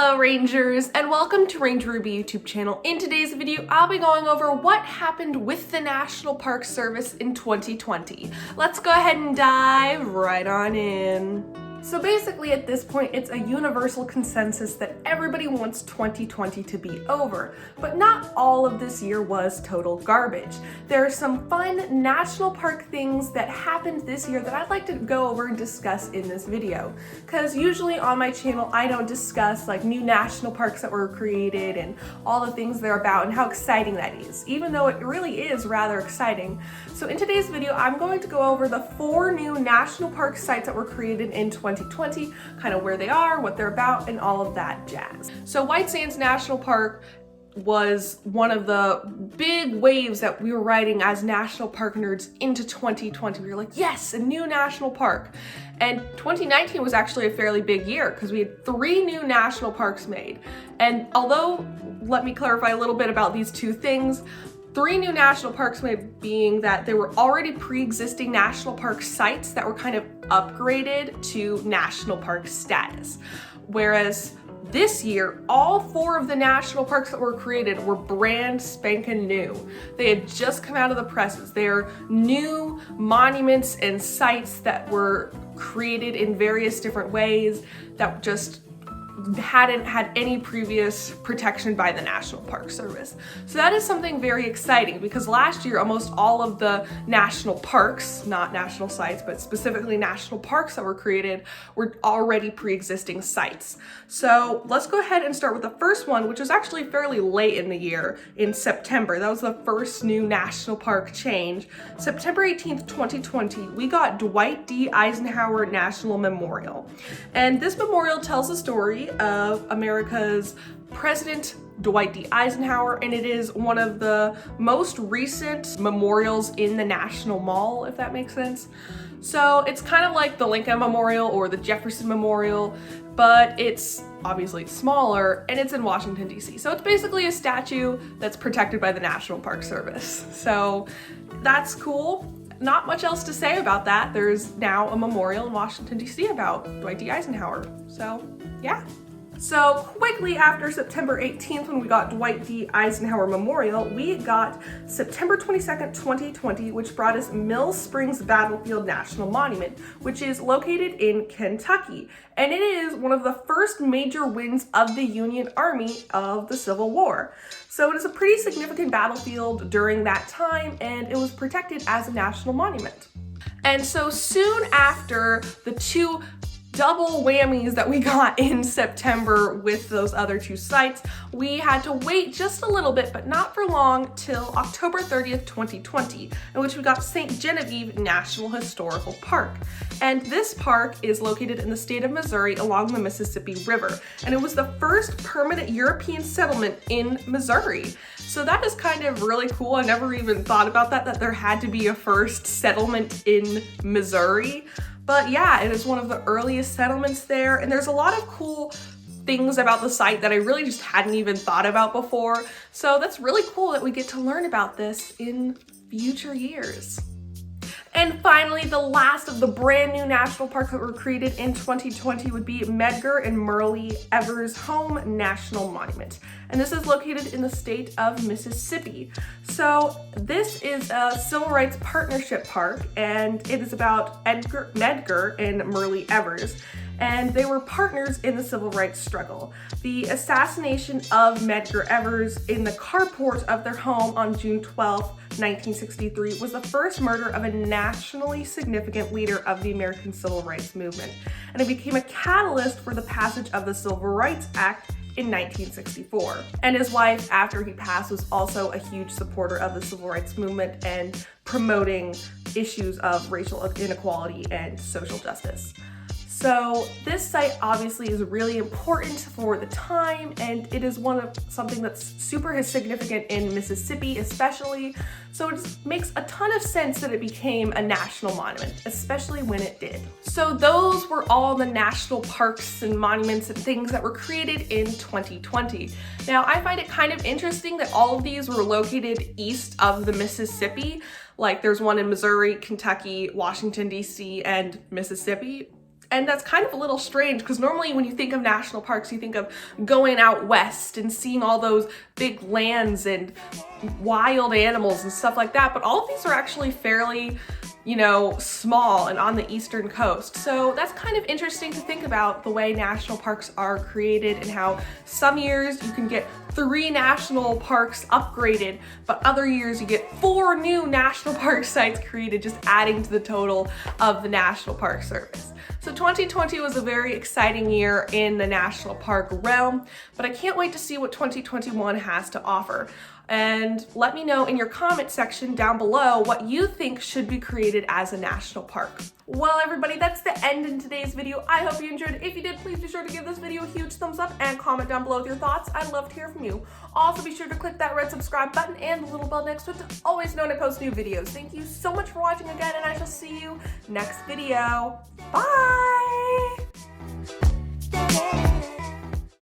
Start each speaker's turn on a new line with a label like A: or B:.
A: Hello Rangers, and welcome to Ranger Ruby YouTube channel. In today's video, I'll be going over what happened with the National Park Service in 2020. Let's go ahead and dive right on in. So basically at this point, it's a universal consensus that everybody wants 2020 to be over, but not all of this year was total garbage. There are some fun national park things that happened this year that I'd like to go over and discuss in this video. Because usually on my channel, I don't discuss like new national parks that were created and all the things they're about and how exciting that is, even though it really is rather exciting. So in today's video, I'm going to go over the 4 new national park sites that were created in 2020, kind of where they are, what they're about, and all of that jazz. So White Sands National Park was one of the big waves that we were riding as national park nerds into 2020. We were like, yes, a new national park. And 2019 was actually a fairly big year because we had 3 new national parks made. And although, let me clarify a little bit about these 2 things. 3 new national parks made being that they were already pre-existing national park sites that were kind of upgraded to national park status. Whereas this year, all 4 of the national parks that were created were brand spanking new. They had just come out of the presses. They're new monuments and sites that were created in various different ways that just hadn't had any previous protection by the National Park Service. So that is something very exciting because last year almost all of the national parks, not national sites, but specifically national parks that were created were already pre-existing sites. So let's go ahead and start with the first one, which was actually fairly late in the year, in September. That was the first new national park change. September 18th, 2020, we got Dwight D. Eisenhower National Memorial. And this memorial tells the story of America's President Dwight D. Eisenhower, and it is one of the most recent memorials in the National Mall, if that makes sense. So it's kind of like the Lincoln Memorial or the Jefferson Memorial, but it's obviously smaller and it's in Washington, D.C. So it's basically a statue that's protected by the National Park Service. So that's cool. Not much else to say about that. There's now a memorial in Washington, D.C. about Dwight D. Eisenhower. So, yeah. So quickly after September 18th, when we got Dwight D. Eisenhower Memorial, we got September 22nd, 2020, which brought us Mill Springs Battlefield National Monument, which is located in Kentucky. And it is one of the first major wins of the Union Army of the Civil War. So it is a pretty significant battlefield during that time, and it was protected as a national monument. And so soon after the 2 double whammies that we got in September with those other 2 sites, we had to wait just a little bit, but not for long, till October 30th, 2020, in which we got St. Genevieve National Historical Park. And this park is located in the state of Missouri along the Mississippi River. And it was the first permanent European settlement in Missouri. So that is kind of really cool. I never even thought about that there had to be a first settlement in Missouri. But yeah, it is one of the earliest settlements there, and there's a lot of cool things about the site that I really just hadn't even thought about before. So that's really cool that we get to learn about this in future years. And finally, the last of the brand new national parks that were created in 2020 would be Medgar and Merlyn Evers Home National Monument. And this is located in the state of Mississippi. So this is a civil rights partnership park, and it is about Medgar and Merlyn Evers. And they were partners in the civil rights struggle. The assassination of Medgar Evers in the carport of their home on June 12, 1963 was the first murder of a nationally significant leader of the American Civil Rights Movement. And it became a catalyst for the passage of the Civil Rights Act in 1964. And his wife, after he passed, was also a huge supporter of the Civil Rights Movement and promoting issues of racial inequality and social justice. So this site obviously is really important for the time, and it is something that's super significant in Mississippi especially. So it makes a ton of sense that it became a national monument, especially when it did. So those were all the national parks and monuments and things that were created in 2020. Now I find it kind of interesting that all of these were located east of the Mississippi. Like there's one in Missouri, Kentucky, Washington, D.C., and Mississippi. And that's kind of a little strange because normally when you think of national parks, you think of going out west and seeing all those big lands and wild animals and stuff like that. But all of these are actually fairly, you know, small and on the eastern coast. So that's kind of interesting to think about the way national parks are created and how some years you can get 3 national parks upgraded, but other years you get 4 new national park sites created, just adding to the total of the National Park Service. So 2020 was a very exciting year in the national park realm, but I can't wait to see what 2021 has to offer. And let me know in your comment section down below what you think should be created as a national park. Well, everybody, that's the end in today's video. I hope you enjoyed it. If you did, please be sure to give this video a huge thumbs up and comment down below with your thoughts. I'd love to hear from you. Also, be sure to click that red subscribe button and the little bell next to it to always know when I post new videos. Thank you so much for watching again, and I shall see you next video. Bye!